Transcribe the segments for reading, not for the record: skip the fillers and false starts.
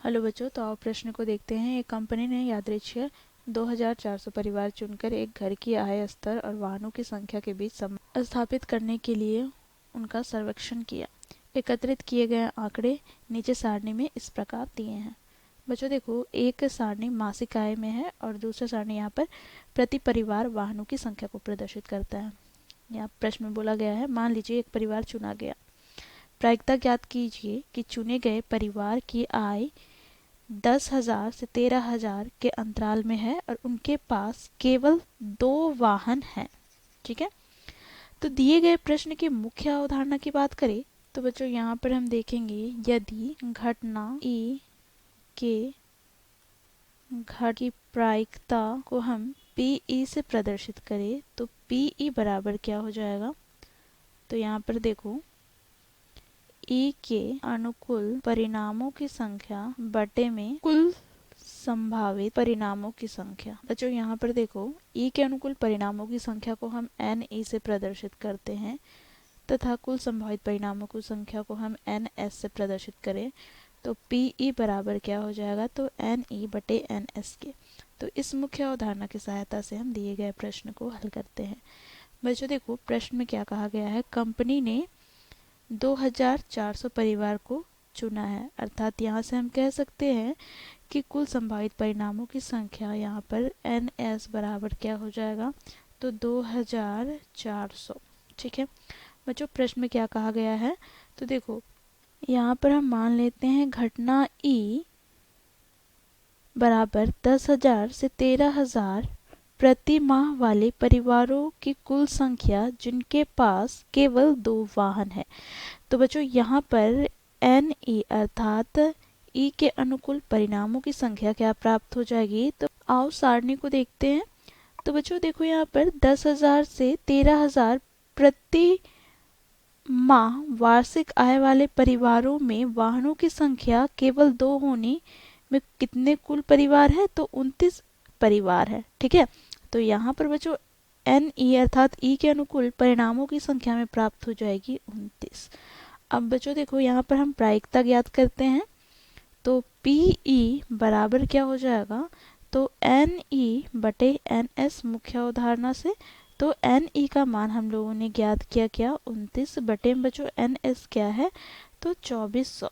Hello बच्चों, तो आओ प्रश्न को देखते हैं। एक कंपनी ने यादृच्छिक 2400 परिवार चुनकर एक घर की आय स्तर और वाहनों की संख्या के बीच संबंध स्थापित करने के लिए उनका सर्वेक्षण किया। एकत्रित किए गए आंकड़े नीचे सारणी में इस प्रकार दिए हैं। बच्चों देखो, एक सारणी मासिक आय में है और दूसरा सारणी यहाँ पर प्रति परिवार वाहनों की संख्या को प्रदर्शित करता है। यहाँ प्रश्न में बोला गया है, मान लीजिए एक परिवार चुना गया। प्रायिकता ज्ञात कीजिए कि चुने गए परिवार की आय 10,000 से 13,000 के अंतराल में है और उनके पास केवल 2 वाहन हैं। ठीक है, तो दिए गए प्रश्न की मुख्य अवधारणा की बात करें तो बच्चों यहाँ पर हम देखेंगे, यदि घटना ई के घट की प्रायिकता को हम पी से प्रदर्शित करें तो पी बराबर क्या हो जाएगा। तो यहाँ पर देखो, ई के अनुकूल परिणामों की संख्या बटे में कुल संभावित परिणामों की संख्या। बच्चों यहाँ पर देखो, ई के अनुकूल परिणामों की संख्या को हम एन ई से प्रदर्शित करते हैं तथा कुल संभावित परिणामों की संख्या को हम एन एस से प्रदर्शित करें तो पी ई बराबर क्या हो जाएगा, तो एन ई बटे एन एस के। तो इस मुख्य अवधारणा की सहायता से हम दिए गए प्रश्न को हल करते हैं। बच्चों देखो, प्रश्न में क्या कहा गया है, कंपनी ने 2400 परिवार को चुना है, अर्थात यहाँ से हम कह सकते हैं कि कुल संभावित परिणामों की संख्या यहाँ पर एन एस बराबर क्या हो जाएगा, तो 2400। ठीक है बच्चों, प्रश्न में क्या कहा गया है, तो देखो यहाँ पर हम मान लेते हैं घटना ई बराबर 10,000 से 13,000 प्रति माह वाले परिवारों की कुल संख्या जिनके पास केवल 2 वाहन है। तो बच्चों यहाँ पर एन ई अर्थात ई के अनुकूल परिणामों की संख्या क्या प्राप्त हो जाएगी, तो आओ सारणी को देखते हैं। तो बच्चों देखो, यहाँ पर 10,000 से 13,000 प्रति माह वार्षिक आय वाले परिवारों में वाहनों की संख्या केवल 2 होने में कितने कुल परिवार है, तो 29 परिवार है। ठीक है, तो यहाँ पर बच्चों एन ई अर्थात ई के अनुकूल परिणामों की संख्या में प्राप्त हो जाएगी 29। अब बच्चों देखो, यहाँ पर हम प्रायिकता ज्ञात करते हैं तो पी ई बराबर क्या हो जाएगा, तो एन ई बटे एन एस मुख्य अवधारणा से। तो एन ई का मान हम लोगों ने ज्ञात किया क्या, 29 बटे बच्चों एन एस क्या है, तो 2400।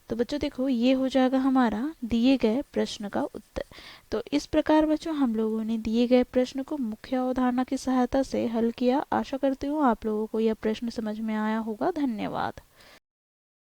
तो बच्चों देखो, ये हो जाएगा हमारा दिए गए प्रश्न का उत्तर। तो इस प्रकार बच्चों हम लोगों ने दिए गए प्रश्न को मुख्य अवधारणा की सहायता से हल किया। आशा करती हूँ आप लोगों को यह प्रश्न समझ में आया होगा। धन्यवाद।